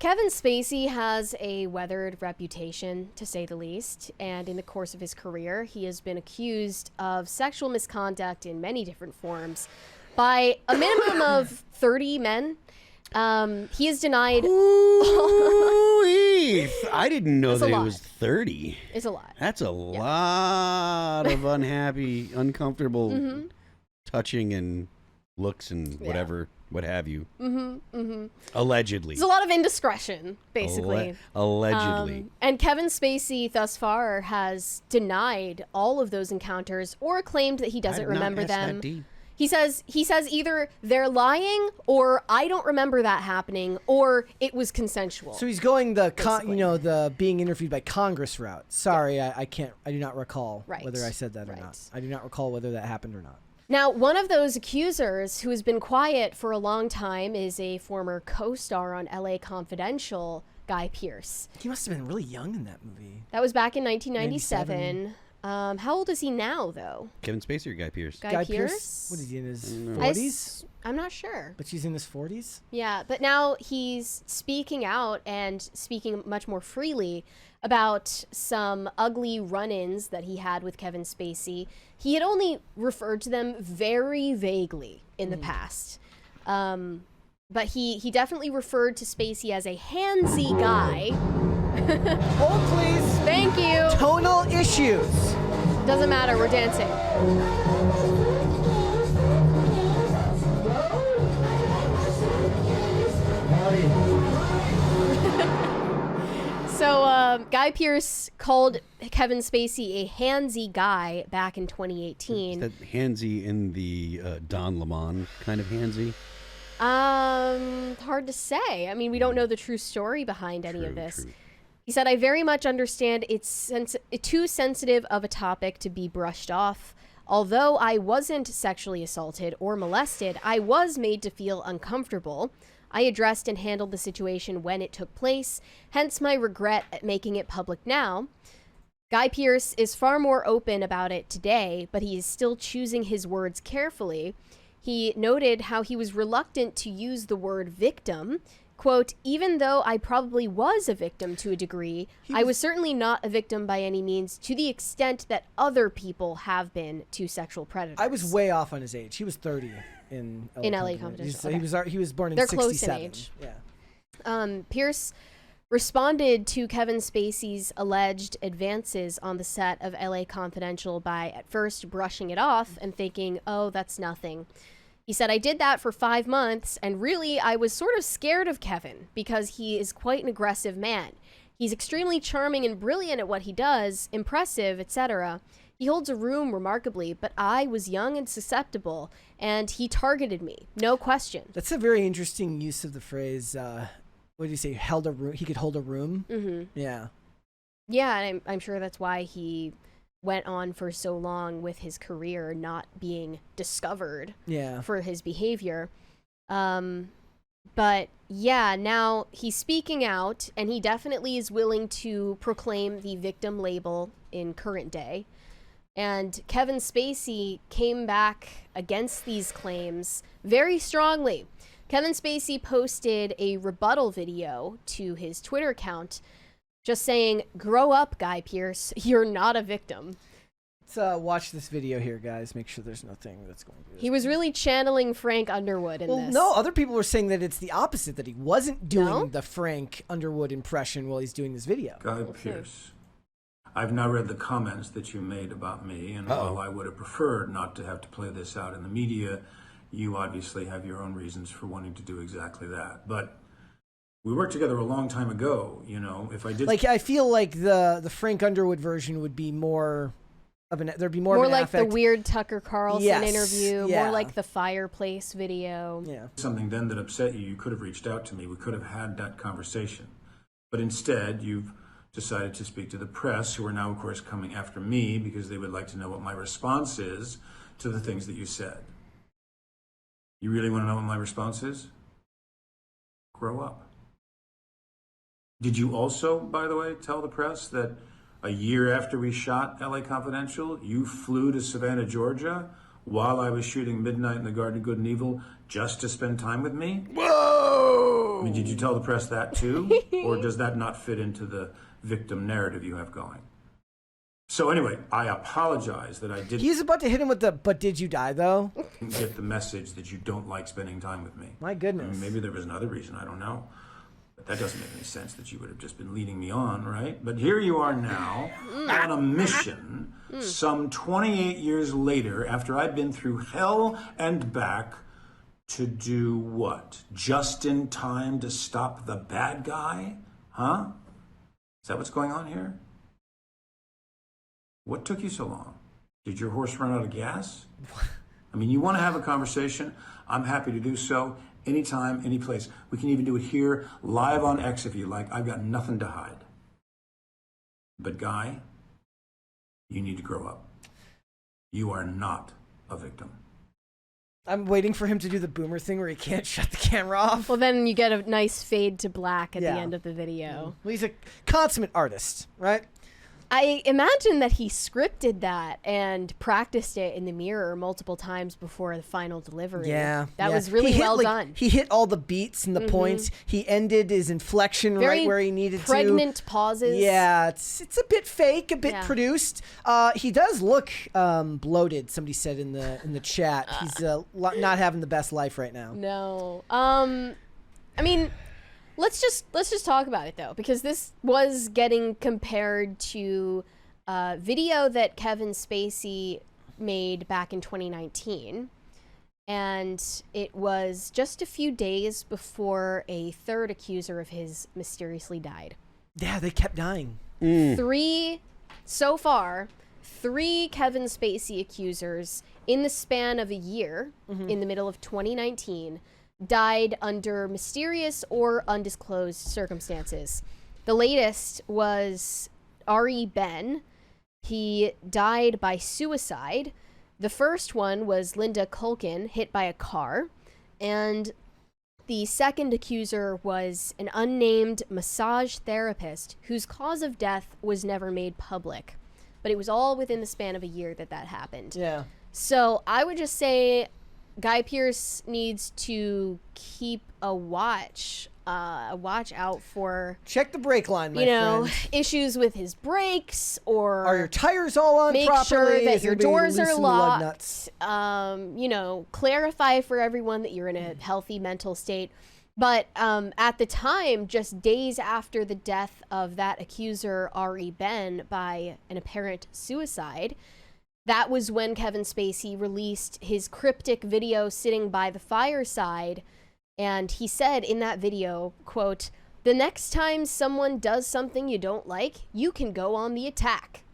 Kevin Spacey has a weathered reputation, to say the least, and in the course of his career, he has been accused of sexual misconduct in many different forms by a minimum of 30 men. He has denied. I didn't know that it was 30. It's a lot. That's a lot of unhappy, uncomfortable touching and looks and whatever. What have you? Allegedly. There's a lot of indiscretion, basically. Allegedly. And Kevin Spacey, thus far, has denied all of those encounters or claimed that he doesn't remember them. He says either they're lying or I don't remember that happening or it was consensual. So he's going the being interviewed by Congress route. Sorry, I do not recall whether I said that or not. I do not recall whether that happened or not. Now, one of those accusers who has been quiet for a long time is a former co-star on LA Confidential, Guy Pearce. He must have been really young in that movie. That was back in 1997. How old is he now, though? Kevin Spacey or Guy Pearce? Guy Pearce? What is he, in his 40s? I'm not sure. But she's in his 40s? Yeah, but now he's speaking out and speaking much more freely about some ugly run-ins that he had with Kevin Spacey. He had only referred to them very vaguely in the past. But he definitely referred to Spacey as a handsy guy. Hold, please. Thank you. Tonal issues. Doesn't matter, we're dancing. So Guy Pearce called Kevin Spacey a handsy guy back in 2018. Is that handsy in the Don Lemon kind of handsy? Hard to say. I mean, we don't know the true story behind any of this. He said, I very much understand it's too sensitive of a topic to be brushed off. Although I wasn't sexually assaulted or molested, I was made to feel uncomfortable. I addressed and handled the situation when it took place, hence my regret at making it public now. Guy Pearce is far more open about it today, but he is still choosing his words carefully. He noted how he was reluctant to use the word victim. Quote, even though I probably was a victim to a degree, I was certainly not a victim by any means to the extent that other people have been to sexual predators. I was way off on his age. He was 30 in LA Confidential. Okay. He was born in They're 67. close in age. Yeah. Pearce responded to Kevin Spacey's alleged advances on the set of LA Confidential by at first brushing it off and thinking, oh, that's nothing. He said, I did that for 5 months, and really I was sort of scared of Kevin because he is quite an aggressive man. He's extremely charming and brilliant at what he does, impressive, etc. He holds a room remarkably, but I was young and susceptible, and he targeted me, no question. That's a very interesting use of the phrase, what did he say, held a room? He could hold a room? Mm-hmm. Yeah. Yeah, and I'm sure that's why he went on for so long with his career not being discovered for his behavior. But yeah, now he's speaking out, and he definitely is willing to proclaim the victim label in current day. And Kevin Spacey came back against these claims very strongly. Kevin Spacey posted a rebuttal video to his Twitter account just saying, grow up, Guy Pearce. You're not a victim. Let's watch this video here, guys. Make sure there's nothing that's going to be... He was really channeling Frank Underwood in this. No, other people were saying that it's the opposite, that he wasn't doing the Frank Underwood impression while he's doing this video. Guy Pearce, I've now read the comments that you made about me, and while I would have preferred not to have to play this out in the media, you obviously have your own reasons for wanting to do exactly that. But we worked together a long time ago, you know. If I did, like, I feel like the Frank Underwood version would be more of an, there'd be more of an like affect. The weird Tucker Carlson interview, more like the fireplace video. Something then that upset you, you could have reached out to me. We could have had that conversation. But instead, you've decided to speak to the press, who are now, of course, coming after me because they would like to know what my response is to the things that you said. You really want to know what my response is? Grow up. Did you also, by the way, tell the press that a year after we shot LA Confidential, you flew to Savannah, Georgia, while I was shooting Midnight in the Garden of Good and Evil, just to spend time with me? Whoa! I mean, did you tell the press that too? Or does that not fit into the victim narrative you have going? So anyway, I apologize that I didn't. He's about to hit him with the, but did you die though? Get the message that you don't like spending time with me. My goodness. I mean, maybe there was another reason, I don't know. But that doesn't make any sense that you would have just been leading me on, right? But here you are now on a mission some 28 years later after I've been through hell and back to do what? Just in time to stop the bad guy? Huh? Is that what's going on here? What took you so long? Did your horse run out of gas? I mean, you want to have a conversation? I'm happy to do so anytime, any place. We can even do it here, live on X if you like. I've got nothing to hide. But Guy, you need to grow up. You are not a victim. I'm waiting for him to do the boomer thing where he can't shut the camera off. Well, then you get a nice fade to black at the end of the video. Well, he's a consummate artist, right? I imagine that he scripted that and practiced it in the mirror multiple times before the final delivery. Yeah. That was really well done. He hit all the beats and the points. He ended his inflection right where he needed pregnant pauses. Yeah, it's a bit fake, a bit produced. He does look bloated, somebody said in the chat. He's not having the best life right now. No. I mean, let's just talk about it though, because this was getting compared to a video that Kevin Spacey made back in 2019, and it was just a few days before a third accuser of his mysteriously died. Yeah, they kept dying. So far, 3 Kevin Spacey accusers in the span of a year, in the middle of 2019, died under mysterious or undisclosed circumstances. The latest was Ari Ben. He died by suicide. The first one was Linda Culkin, hit by a car. And the second accuser was an unnamed massage therapist whose cause of death was never made public. But it was all within the span of a year that happened. Yeah. So I would just say Guy Pearce needs to keep a watch out for, check the brake line, my friend. issues with his brakes, or are your tires all on make properly? sure that your doors are locked. Clarify for everyone that you're in a healthy mental state. But at the time, just days after the death of that accuser, Ari Ben, by an apparent suicide, that was when Kevin Spacey released his cryptic video sitting by the fireside. And he said in that video, quote, "The next time someone does something you don't like, you can go on the attack."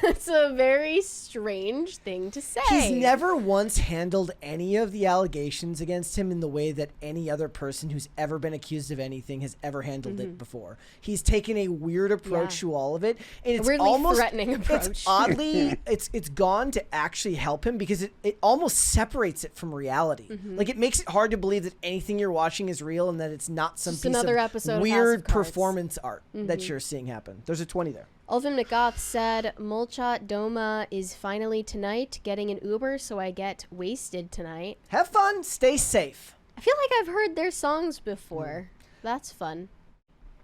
It's a very strange thing to say. He's never once handled any of the allegations against him in the way that any other person who's ever been accused of anything has ever handled it before. He's taken a weird approach to all of it. And it's a weirdly almost threatening approach. It's oddly, it's gone to actually help him because it almost separates it from reality. Like, it makes it hard to believe that anything you're watching is real and that it's not some Just piece another of episode weird of House of Cards. performance art that you're seeing happen. There's a 20 there. Alvin McGough said, "Mulchat Doma is finally tonight, getting an Uber, so I get wasted tonight." Have fun. Stay safe. I feel like I've heard their songs before. That's fun.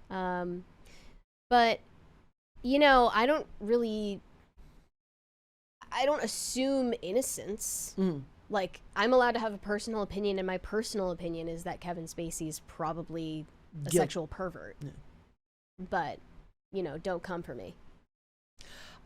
But, I don't assume innocence. Like, I'm allowed to have a personal opinion, and my personal opinion is that Kevin Spacey's probably a sexual pervert. But, don't come for me.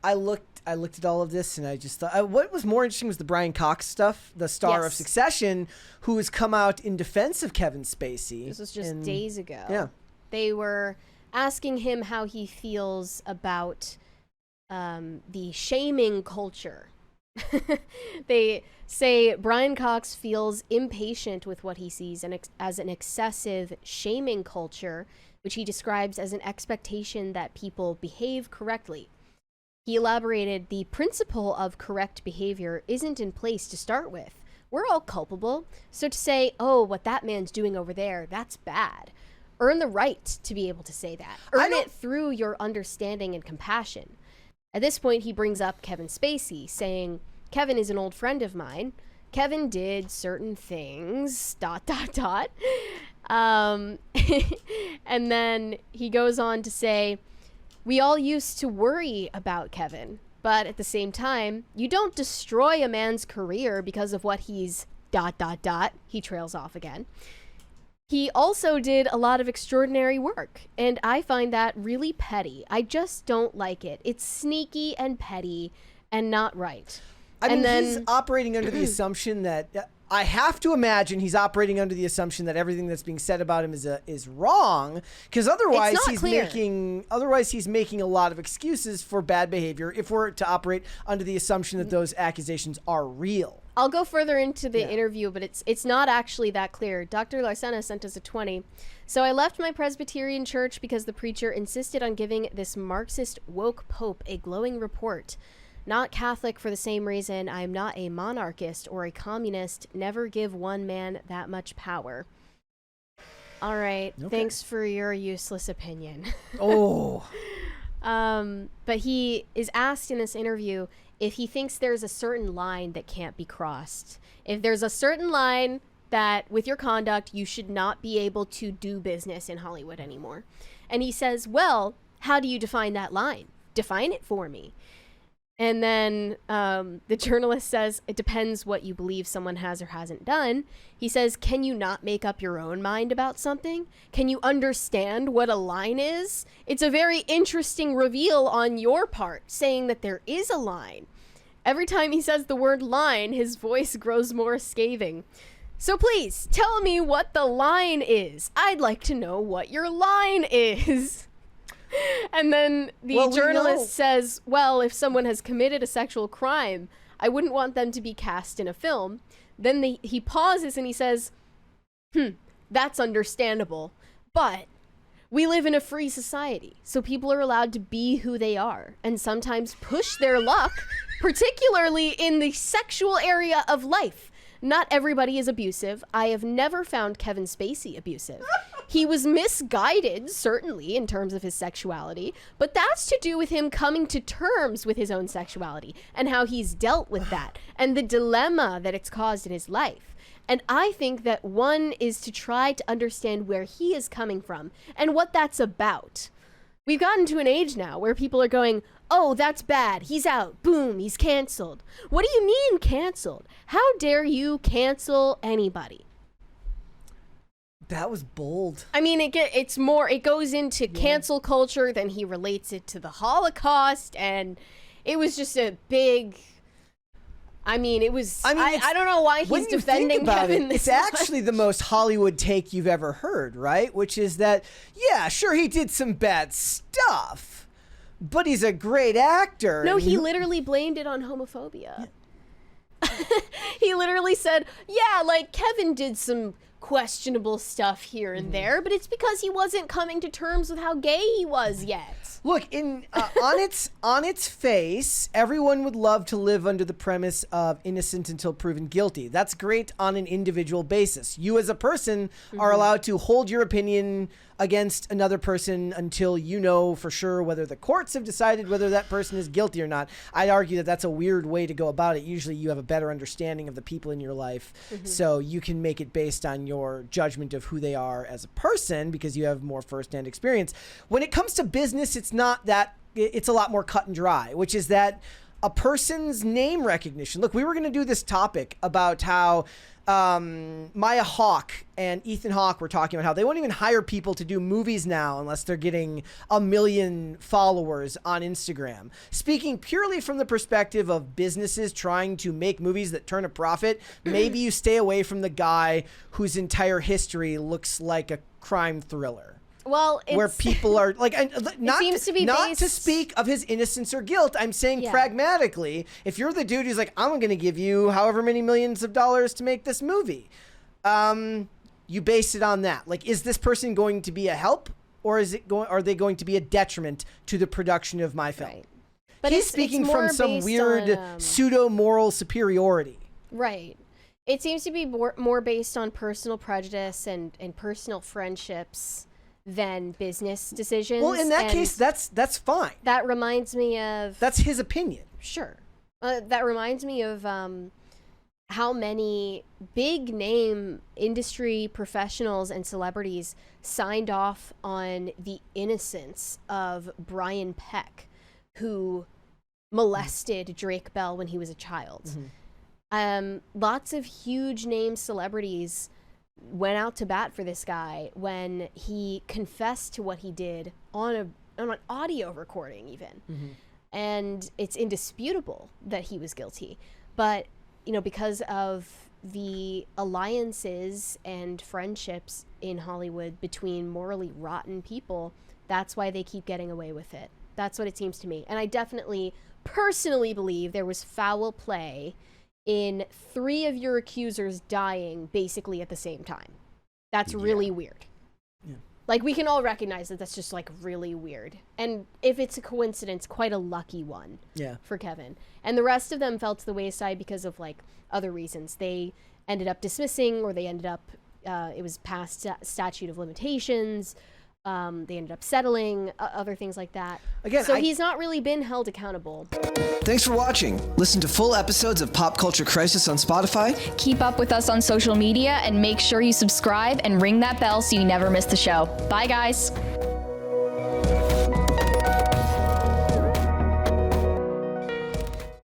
I looked at all of this and I just thought what was more interesting was the Brian Cox stuff, the star of Succession, who has come out in defense of Kevin Spacey. This was just days ago. Yeah. They were asking him how he feels about the shaming culture. They say Brian Cox feels impatient with what he sees as an excessive shaming culture, which he describes as an expectation that people behave correctly. He elaborated, "The principle of correct behavior isn't in place to start with. We're all culpable, so to say, oh, what that man's doing over there, that's bad. Earn the right to be able to say that. Earn it through your understanding and compassion." At this point, he brings up Kevin Spacey, saying, "Kevin is an old friend of mine. Kevin did certain things, ... And then he goes on to say, we all used to worry about Kevin, but at the same time, you don't destroy a man's career because of what he's ... He trails off again. He also did a lot of extraordinary work, and I find that really petty. I just don't like it. It's sneaky and petty and not right. I mean, he's operating under the assumption that I have to imagine he's operating under the assumption that everything that's being said about him is wrong, because otherwise he's making a lot of excuses for bad behavior if we're to operate under the assumption that those accusations are real. I'll go further into the interview, but it's not actually that clear. Dr. Larcena sent us a 20. So I left my Presbyterian church because the preacher insisted on giving this Marxist woke pope a glowing report. Not Catholic for the same reason. I'm not a monarchist or a communist. Never give one man that much power. All right. Okay. Thanks for your useless opinion. Oh. But he is asked in this interview if he thinks there's a certain line that can't be crossed. If there's a certain line that with your conduct, you should not be able to do business in Hollywood anymore. And he says, well, how do you define that line? Define it for me. And then the journalist says, it depends what you believe someone has or hasn't done. He says, can you not make up your own mind about something? Can you understand what a line is? It's a very interesting reveal on your part, saying that there is a line. Every time he says the word line, his voice grows more scathing. So please, tell me what the line is. I'd like to know what your line is. And then the journalist says, well, if someone has committed a sexual crime, I wouldn't want them to be cast in a film. Then he pauses and he says, that's understandable. But we live in a free society, so people are allowed to be who they are and sometimes push their luck, particularly in the sexual area of life. Not everybody is abusive. I have never found Kevin Spacey abusive. He was misguided, certainly, in terms of his sexuality, but that's to do with him coming to terms with his own sexuality and how he's dealt with that and the dilemma that it's caused in his life. And I think that one is to try to understand where he is coming from and what that's about. We've gotten to an age now where people are going, oh, that's bad. He's out. Boom, he's canceled. What do you mean canceled? How dare you cancel anybody? That was bold. I mean, it goes into cancel culture, then he relates it to the Holocaust, and it was just a big... I don't know why he's defending Kevin this It's actually the most Hollywood take you've ever heard, right? Which is that, yeah, sure, he did some bad stuff, but he's a great actor. No, he literally blamed it on homophobia. Yeah. He literally said, yeah, like Kevin did some questionable stuff here and there, but it's because he wasn't coming to terms with how gay he was yet. Look, on its face, everyone would love to live under the premise of innocent until proven guilty. That's great on an individual basis. You as a person are allowed to hold your opinion against another person until you know for sure whether the courts have decided whether that person is guilty or not. I'd argue that that's a weird way to go about it. Usually you have a better understanding of the people in your life, so you can make it based on your judgment of who they are as a person because you have more firsthand experience. When it comes to business, it's not that, it's a lot more cut and dry, which is that a person's name recognition. Look, we were going to do this topic about how Maya Hawke and Ethan Hawke were talking about how they won't even hire people to do movies now unless they're getting 1 million followers on Instagram. Speaking purely from the perspective of businesses trying to make movies that turn a profit, maybe you stay away from the guy whose entire history looks like a crime thriller. Well, where people are like, not to speak of his innocence or guilt. I'm saying pragmatically, if you're the dude who's like, I'm going to give you however many millions of dollars to make this movie, you base it on that. Like, is this person going to be a help, or are they going to be a detriment to the production of my film? Right. But he's speaking from some weird pseudo moral superiority. Right. It seems to be more based on personal prejudice and personal friendships than business decisions. Well, in that case, that's fine. That reminds me of... That's his opinion. Sure. That reminds me of how many big name industry professionals and celebrities signed off on the innocence of Brian Peck, who molested Drake Bell when he was a child. Lots of huge name celebrities went out to bat for this guy when he confessed to what he did on an audio recording even. And it's indisputable that he was guilty. But, you know, because of the alliances and friendships in Hollywood between morally rotten people, that's why they keep getting away with it. That's what it seems to me. And I definitely personally believe there was foul play in 3 of your accusers dying basically at the same time. That's really weird. Like, we can all recognize that that's just, like, really weird. And if it's a coincidence, quite a lucky one for Kevin. And the rest of them fell to the wayside because of, like, other reasons. They ended up dismissing, or they ended up, it was past statute of limitations. They ended up settling, other things like that. Again, so he's not really been held accountable. Thanks for watching. Listen to full episodes of Pop Culture Crisis on Spotify. Keep up with us on social media and make sure you subscribe and ring that bell so you never miss the show. Bye, guys.